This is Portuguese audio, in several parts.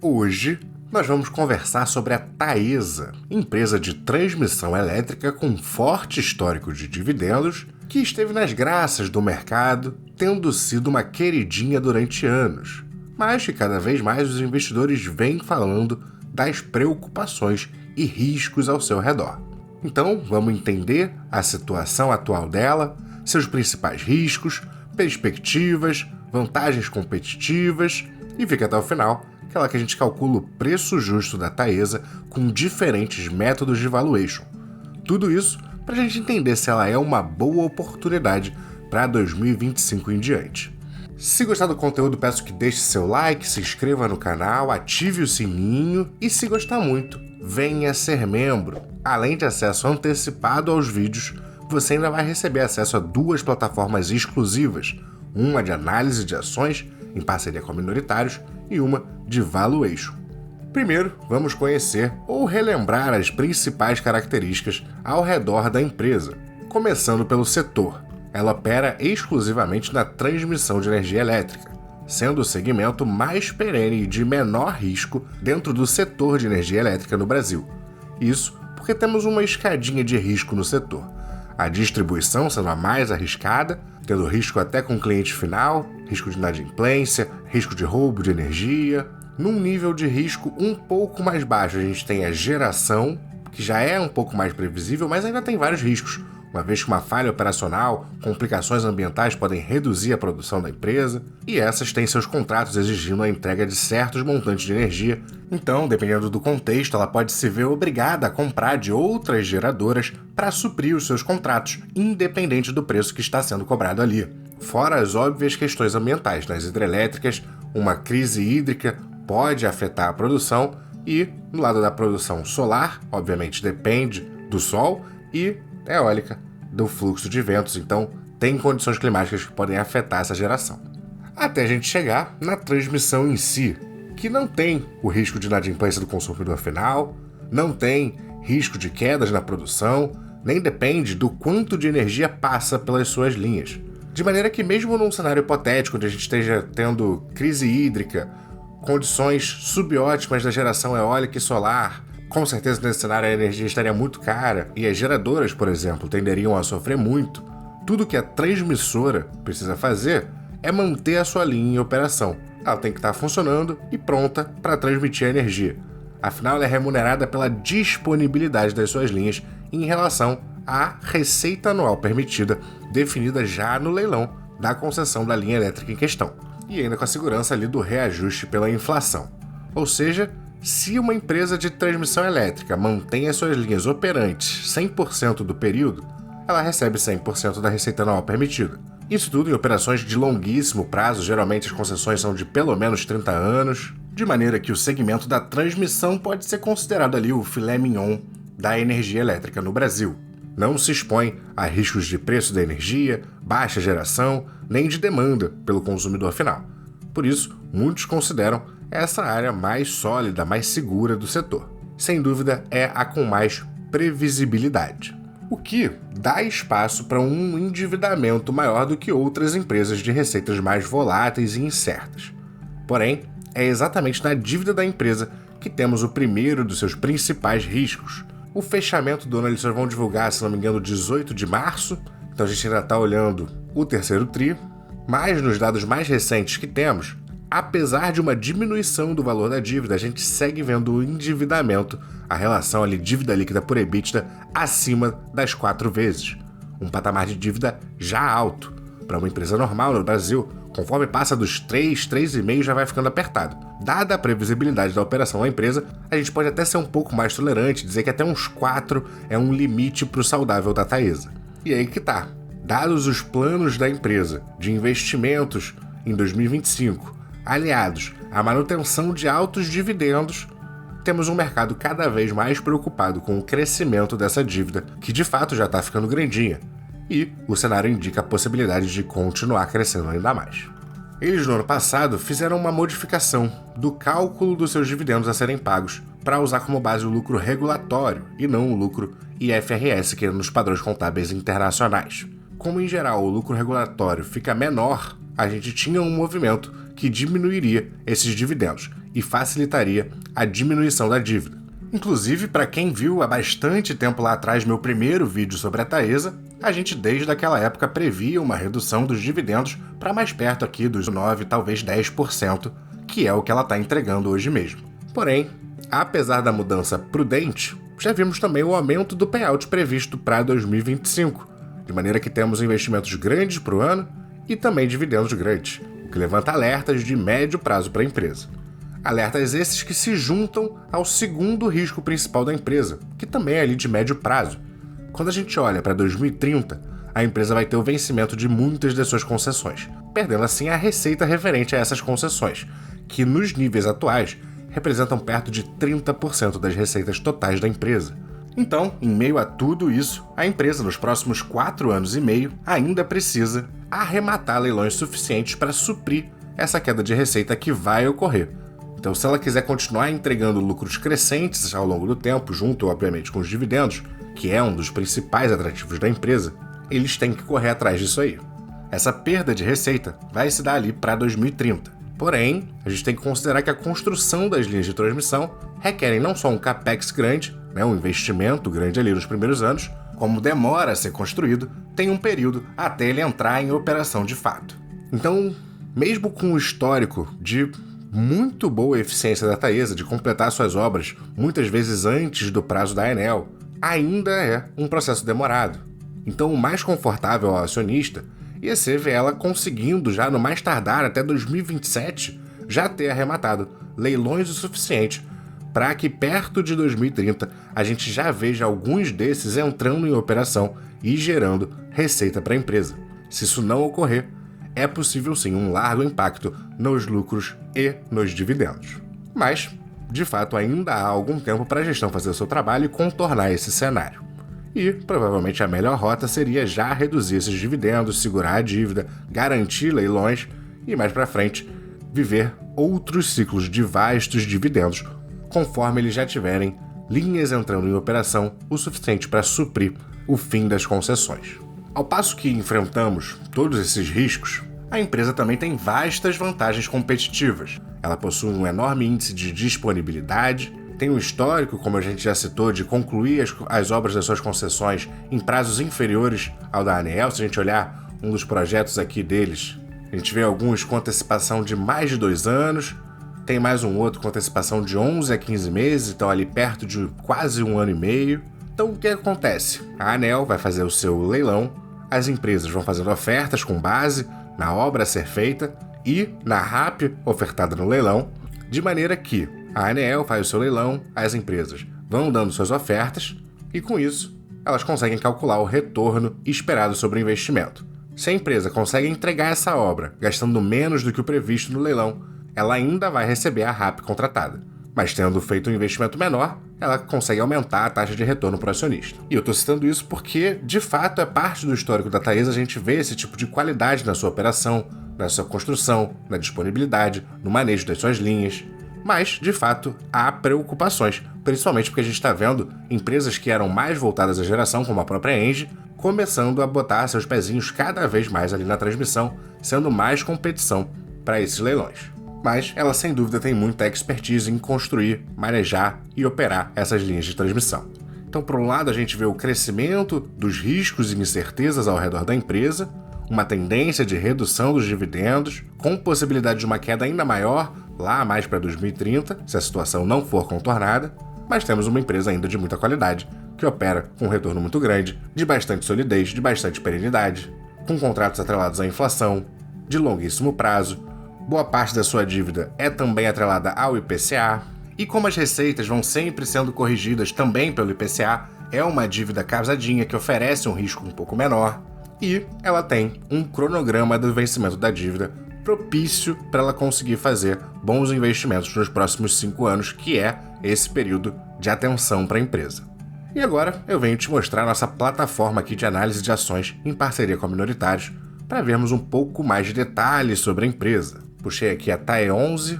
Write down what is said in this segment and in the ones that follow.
Hoje, nós vamos conversar sobre a Taesa, empresa de transmissão elétrica com forte histórico de dividendos, que esteve nas graças do mercado, tendo sido uma queridinha durante anos, mas que cada vez mais os investidores vêm falando das preocupações e riscos ao seu redor. Então, vamos entender a situação atual dela, seus principais riscos, perspectivas, vantagens competitivas e fica até o final, aquela que a gente calcula o preço justo da Taesa com diferentes métodos de valuation. Tudo isso para a gente entender se ela é uma boa oportunidade para 2025 em diante. Se gostar do conteúdo, peço que deixe seu like, se inscreva no canal, ative o sininho e, se gostar muito, venha ser membro. Além de acesso antecipado aos vídeos, você ainda vai receber acesso a 2 plataformas exclusivas, uma de análise de ações, em parceria com minoritários, e uma de valuation. Primeiro, vamos conhecer ou relembrar as principais características ao redor da empresa, começando pelo setor. Ela opera exclusivamente na transmissão de energia elétrica, sendo o segmento mais perene e de menor risco dentro do setor de energia elétrica no Brasil. Isso porque temos uma escadinha de risco no setor. A distribuição sendo a mais arriscada, tendo risco até com o cliente final, risco de inadimplência, risco de roubo de energia. Num nível de risco um pouco mais baixo, a gente tem a geração, que já é um pouco mais previsível, mas ainda tem vários riscos, uma vez que uma falha operacional, complicações ambientais podem reduzir a produção da empresa, e essas têm seus contratos exigindo a entrega de certos montantes de energia. Então, dependendo do contexto, ela pode se ver obrigada a comprar de outras geradoras para suprir os seus contratos, independente do preço que está sendo cobrado ali. Fora as óbvias questões ambientais, nas hidrelétricas, uma crise hídrica pode afetar a produção e, no lado da produção solar, obviamente depende do sol, e eólica, do fluxo de ventos, então tem condições climáticas que podem afetar essa geração. Até a gente chegar na transmissão em si, que não tem o risco de inadimplência do consumidor final, não tem risco de quedas na produção, nem depende do quanto de energia passa pelas suas linhas. De maneira que mesmo num cenário hipotético onde a gente esteja tendo crise hídrica, condições subótimas da geração eólica e solar, com certeza nesse cenário a energia estaria muito cara e as geradoras, por exemplo, tenderiam a sofrer muito. Tudo que a transmissora precisa fazer é manter a sua linha em operação. Ela tem que estar funcionando e pronta para transmitir a energia. Afinal, ela é remunerada pela disponibilidade das suas linhas em relação à receita anual permitida, definida já no leilão da concessão da linha elétrica em questão. E ainda com a segurança ali do reajuste pela inflação. Ou seja, se uma empresa de transmissão elétrica mantém as suas linhas operantes 100% do período, ela recebe 100% da receita anual permitida. Isso tudo em operações de longuíssimo prazo, geralmente as concessões são de pelo menos 30 anos, de maneira que o segmento da transmissão pode ser considerado ali o filé mignon da energia elétrica no Brasil. Não se expõe a riscos de preço da energia, baixa geração, nem de demanda pelo consumidor final. Por isso, muitos consideram essa área mais sólida, mais segura do setor. Sem dúvida, é a com mais previsibilidade, o que dá espaço para um endividamento maior do que outras empresas de receitas mais voláteis e incertas. Porém, é exatamente na dívida da empresa que temos o primeiro dos seus principais riscos. O fechamento do ano eles só vão divulgar, se não me engano, 18 de março, então a gente ainda está olhando o terceiro tri, mas nos dados mais recentes que temos, apesar de uma diminuição do valor da dívida, a gente segue vendo o endividamento, a relação ali dívida líquida por EBITDA, acima das 4 vezes. Um patamar de dívida já alto. Para uma empresa normal no Brasil, conforme passa dos 3, 3,5 já vai ficando apertado. Dada a previsibilidade da operação da empresa, a gente pode até ser um pouco mais tolerante, dizer que até uns 4 é um limite para o saudável da Taesa. E aí que tá. Dados os planos da empresa de investimentos em 2025, aliados à manutenção de altos dividendos, temos um mercado cada vez mais preocupado com o crescimento dessa dívida, que de fato já está ficando grandinha, e o cenário indica a possibilidade de continuar crescendo ainda mais. Eles, no ano passado, fizeram uma modificação do cálculo dos seus dividendos a serem pagos para usar como base o lucro regulatório e não o lucro IFRS, que é nos padrões contábeis internacionais. Como, em geral, o lucro regulatório fica menor, a gente tinha um movimento que diminuiria esses dividendos e facilitaria a diminuição da dívida. Inclusive, para quem viu há bastante tempo lá atrás meu primeiro vídeo sobre a Taesa, a gente desde aquela época previa uma redução dos dividendos para mais perto aqui dos 9%, talvez 10%, que é o que ela está entregando hoje mesmo. Porém, apesar da mudança prudente, já vimos também o aumento do payout previsto para 2025, de maneira que temos investimentos grandes para o ano e também dividendos grandes, o que levanta alertas de médio prazo para a empresa. Alertas esses que se juntam ao segundo risco principal da empresa, que também é ali de médio prazo. Quando a gente olha para 2030, a empresa vai ter o vencimento de muitas de suas concessões, perdendo assim a receita referente a essas concessões, que nos níveis atuais representam perto de 30% das receitas totais da empresa. Então, em meio a tudo isso, a empresa nos próximos 4 anos e meio ainda precisa arrematar leilões suficientes para suprir essa queda de receita que vai ocorrer. Então, se ela quiser continuar entregando lucros crescentes ao longo do tempo, junto, obviamente, com os dividendos, que é um dos principais atrativos da empresa, eles têm que correr atrás disso aí. Essa perda de receita vai se dar ali para 2030. Porém, a gente tem que considerar que a construção das linhas de transmissão requerem não só um capex grande, um investimento grande ali nos primeiros anos, como demora a ser construído, tem um período até ele entrar em operação de fato. Então, mesmo com o histórico de muito boa eficiência da Taesa de completar suas obras muitas vezes antes do prazo da ANEEL, ainda é um processo demorado. Então, o mais confortável ao acionista ia ser ver ela conseguindo já no mais tardar até 2027 já ter arrematado leilões o suficiente para que perto de 2030 a gente já veja alguns desses entrando em operação e gerando receita para a empresa. Se isso não ocorrer, é possível sim um largo impacto nos lucros e nos dividendos. Mas, de fato, ainda há algum tempo para a gestão fazer o seu trabalho e contornar esse cenário. E, provavelmente, a melhor rota seria já reduzir esses dividendos, segurar a dívida, garantir leilões e, mais para frente, viver outros ciclos de vastos dividendos, conforme eles já tiverem linhas entrando em operação o suficiente para suprir o fim das concessões. Ao passo que enfrentamos todos esses riscos, a empresa também tem vastas vantagens competitivas. Ela possui um enorme índice de disponibilidade, tem um histórico, como a gente já citou, de concluir as obras das suas concessões em prazos inferiores ao da ANEEL. Se a gente olhar um dos projetos aqui deles, a gente vê alguns com antecipação de mais de 2 anos, tem mais um outro com antecipação de 11 a 15 meses, então ali perto de quase 1 ano e meio. Então o que acontece? A ANEEL vai fazer o seu leilão, as empresas vão fazendo ofertas com base na obra a ser feita e na RAP ofertada no leilão, de maneira que a ANEEL faz o seu leilão, as empresas vão dando suas ofertas e, com isso, elas conseguem calcular o retorno esperado sobre o investimento. Se a empresa consegue entregar essa obra gastando menos do que o previsto no leilão, ela ainda vai receber a RAP contratada. Mas tendo feito um investimento menor, ela consegue aumentar a taxa de retorno para o acionista. E eu estou citando isso porque, de fato, é parte do histórico da Taesa a gente ver esse tipo de qualidade na sua operação, na sua construção, na disponibilidade, no manejo das suas linhas. Mas, de fato, há preocupações, principalmente porque a gente está vendo empresas que eram mais voltadas à geração, como a própria Engie, começando a botar seus pezinhos cada vez mais ali na transmissão, sendo mais competição para esses leilões. Mas ela sem dúvida tem muita expertise em construir, manejar e operar essas linhas de transmissão. Então, por um lado, a gente vê o crescimento dos riscos e incertezas ao redor da empresa, uma tendência de redução dos dividendos, com possibilidade de uma queda ainda maior lá mais para 2030, se a situação não for contornada, mas temos uma empresa ainda de muita qualidade, que opera com um retorno muito grande, de bastante solidez, de bastante perenidade, com contratos atrelados à inflação, de longuíssimo prazo. Boa parte da sua dívida é também atrelada ao IPCA, e como as receitas vão sempre sendo corrigidas também pelo IPCA, é uma dívida casadinha que oferece um risco um pouco menor, e ela tem um cronograma do vencimento da dívida propício para ela conseguir fazer bons investimentos nos próximos 5 anos, que é esse período de atenção para a empresa. E agora eu venho te mostrar nossa plataforma aqui de análise de ações em parceria com a Minoritários, para vermos um pouco mais de detalhes sobre a empresa. Puxei aqui a TAE11,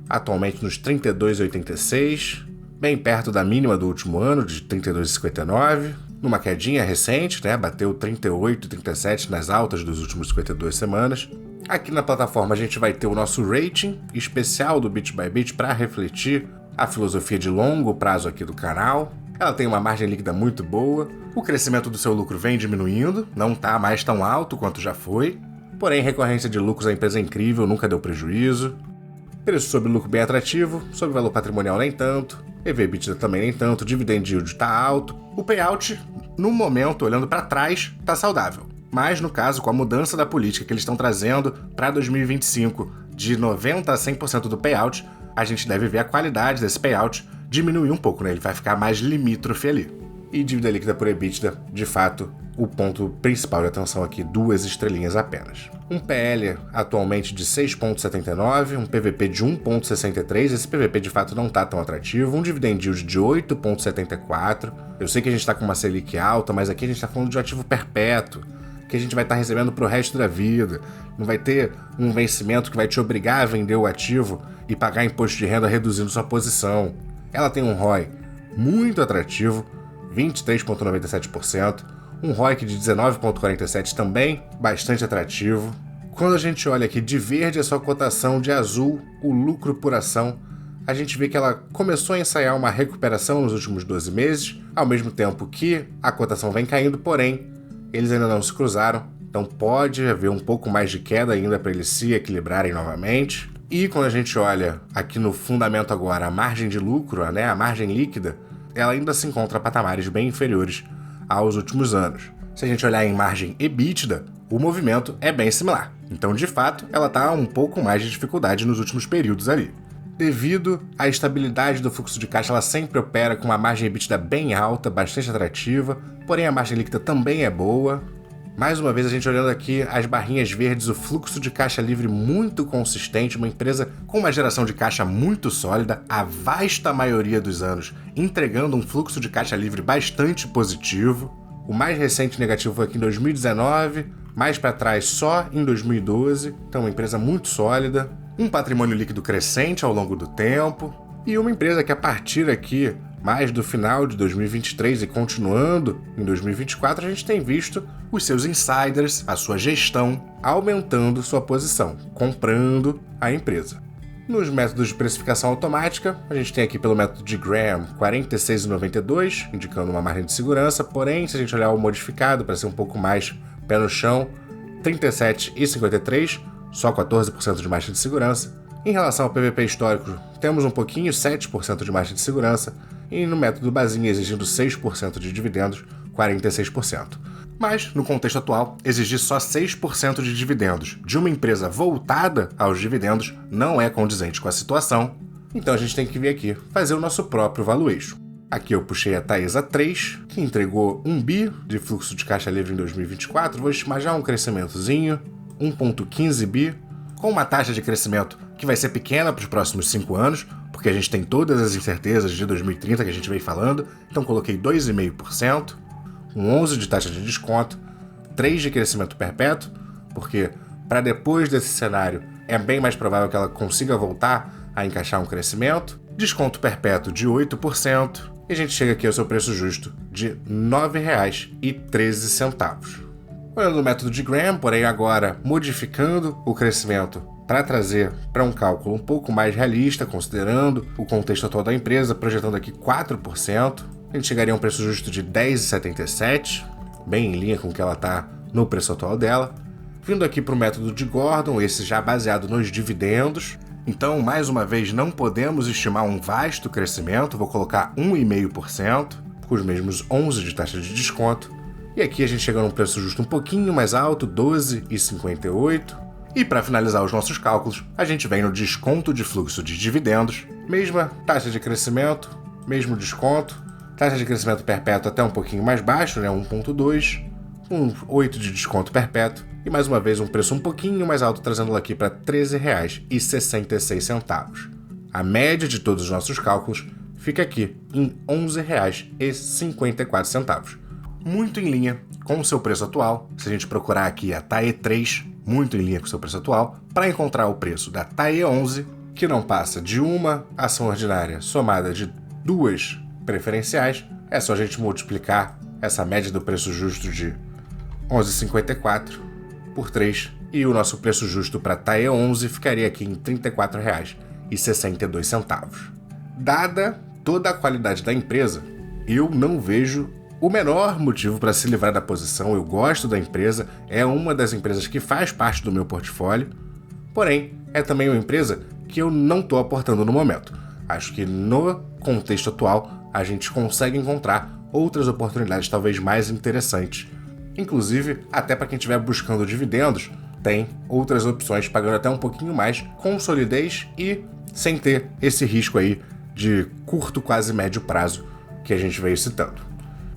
atualmente nos 32,86, bem perto da mínima do último ano, de 32,59, numa quedinha recente, bateu 38,37 nas altas dos últimos 52 semanas, Aqui na plataforma a gente vai ter o nosso rating especial do Bit by Bit para refletir a filosofia de longo prazo aqui do canal. Ela tem uma margem líquida muito boa, o crescimento do seu lucro vem diminuindo, não está mais tão alto quanto já foi, porém recorrência de lucros da empresa é incrível, nunca deu prejuízo. Preço sobre lucro bem atrativo, sobre valor patrimonial nem tanto, EV/EBITDA também nem tanto, dividend yield está alto. O payout, no momento, olhando para trás, está saudável. Mas, no caso, com a mudança da política que eles estão trazendo para 2025, de 90% a 100% do payout, a gente deve ver a qualidade desse payout diminuir um pouco, né? Ele vai ficar mais limítrofe ali. E dívida líquida por EBITDA, de fato, o ponto principal de atenção aqui, 2 estrelinhas apenas. Um PL atualmente de 6,79, um PVP de 1,63, esse PVP de fato não está tão atrativo, um dividend yield de 8,74. Eu sei que a gente está com uma Selic alta, mas aqui a gente está falando de um ativo perpétuo, que a gente vai estar recebendo para o resto da vida. Não vai ter um vencimento que vai te obrigar a vender o ativo e pagar imposto de renda reduzindo sua posição. Ela tem um ROI muito atrativo, 23,97%, um ROIC de 19,47% também bastante atrativo. Quando a gente olha aqui de verde a sua cotação, de azul o lucro por ação, a gente vê que ela começou a ensaiar uma recuperação nos últimos 12 meses, ao mesmo tempo que a cotação vem caindo, porém eles ainda não se cruzaram, então pode haver um pouco mais de queda ainda para eles se equilibrarem novamente. E quando a gente olha aqui no fundamento agora, a margem de lucro, né, a margem líquida, ela ainda se encontra a patamares bem inferiores aos últimos anos. Se a gente olhar em margem EBITDA, o movimento é bem similar. Então, de fato, ela está um pouco mais de dificuldade nos últimos períodos ali. Devido à estabilidade do fluxo de caixa, ela sempre opera com uma margem EBITDA bem alta, bastante atrativa, porém a margem líquida também é boa. Mais uma vez, a gente olhando aqui as barrinhas verdes, o fluxo de caixa livre muito consistente, uma empresa com uma geração de caixa muito sólida, a vasta maioria dos anos entregando um fluxo de caixa livre bastante positivo. O mais recente negativo foi aqui em 2019, mais para trás só em 2012, então uma empresa muito sólida, um patrimônio líquido crescente ao longo do tempo e uma empresa que a partir aqui, mais do final de 2023 e continuando em 2024, a gente tem visto os seus insiders, a sua gestão, aumentando sua posição, comprando a empresa. Nos métodos de precificação automática, a gente tem aqui pelo método de Graham 46,92, indicando uma margem de segurança, porém, se a gente olhar o modificado para ser um pouco mais pé no chão, 37,53, só 14% de margem de segurança. Em relação ao PVP histórico, temos um pouquinho, 7% de margem de segurança, e no método Bazinha exigindo 6% de dividendos, 46%. Mas, no contexto atual, exigir só 6% de dividendos de uma empresa voltada aos dividendos não é condizente com a situação, então a gente tem que vir aqui fazer o nosso próprio valuation. Aqui eu puxei a Taesa 3, que entregou 1 bi de fluxo de caixa livre em 2024, vou estimar já um crescimentozinho, 1,15 bi, com uma taxa de crescimento que vai ser pequena para os próximos 5 anos, porque a gente tem todas as incertezas de 2030 que a gente vem falando, então coloquei 2,5%, um 11 de taxa de desconto, 3 de crescimento perpétuo, porque para depois desse cenário é bem mais provável que ela consiga voltar a encaixar um crescimento, desconto perpétuo de 8%, e a gente chega aqui ao seu preço justo de R$ 9,13. Olhando o método de Graham, porém agora modificando o crescimento para trazer para um cálculo um pouco mais realista, considerando o contexto atual da empresa, projetando aqui 4%, a gente chegaria a um preço justo de R$ 10,77, bem em linha com o que ela está no preço atual dela. Vindo aqui para o método de Gordon, esse já baseado nos dividendos, então, mais uma vez, não podemos estimar um vasto crescimento, vou colocar 1,5%, com os mesmos 11 de taxa de desconto. E aqui a gente chega num preço justo um pouquinho mais alto, 12,58. E para finalizar os nossos cálculos, a gente vem no desconto de fluxo de dividendos, mesma taxa de crescimento, mesmo desconto, taxa de crescimento perpétuo até um pouquinho mais baixo, né, 1,2, 8 de desconto perpétuo, e mais uma vez um preço um pouquinho mais alto, trazendo aqui para R$ 13,66. A média de todos os nossos cálculos fica aqui em R$ 11,54. Muito em linha com o seu preço atual. Se a gente procurar aqui a TAE3, muito em linha com o seu preço atual, para encontrar o preço da TAE11, que não passa de uma ação ordinária somada de 2 preferenciais, é só a gente multiplicar essa média do preço justo de 11,54 por 3 e o nosso preço justo para TAE 11 ficaria aqui em R$ 34,62. Dada toda a qualidade da empresa, eu não vejo o menor motivo para se livrar da posição. Eu gosto da empresa, é uma das empresas que faz parte do meu portfólio, porém, é também uma empresa que eu não estou aportando no momento. Acho que no contexto atual, a gente consegue encontrar outras oportunidades talvez mais interessantes. Inclusive, até para quem estiver buscando dividendos, tem outras opções pagando até um pouquinho mais, com solidez e sem ter esse risco aí de curto, quase médio prazo que a gente veio citando.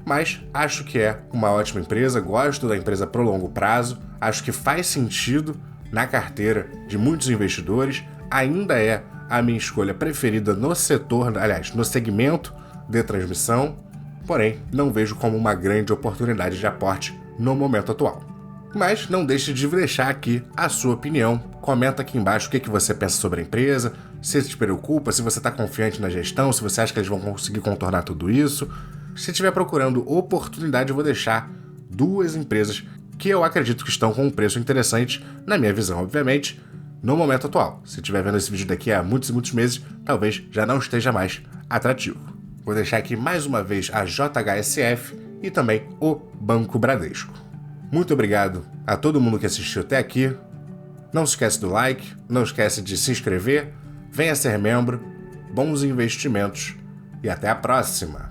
Mas acho que é uma ótima empresa, gosto da empresa pro longo prazo, acho que faz sentido na carteira de muitos investidores, ainda é a minha escolha preferida no setor, aliás, no segmento de transmissão, porém não vejo como uma grande oportunidade de aporte no momento atual. Mas não deixe de deixar aqui a sua opinião, comenta aqui embaixo o que você pensa sobre a empresa, se te preocupa, se você está confiante na gestão, se você acha que eles vão conseguir contornar tudo isso. Se estiver procurando oportunidade, eu vou deixar 2 empresas que eu acredito que estão com um preço interessante, na minha visão, obviamente, no momento atual. Se estiver vendo esse vídeo daqui há muitos e muitos meses, talvez já não esteja mais atrativo. Vou deixar aqui mais uma vez a JHSF e também o Banco Bradesco. Muito obrigado a todo mundo que assistiu até aqui. Não se esquece do like, não esquece de se inscrever, venha ser membro, bons investimentos e até a próxima!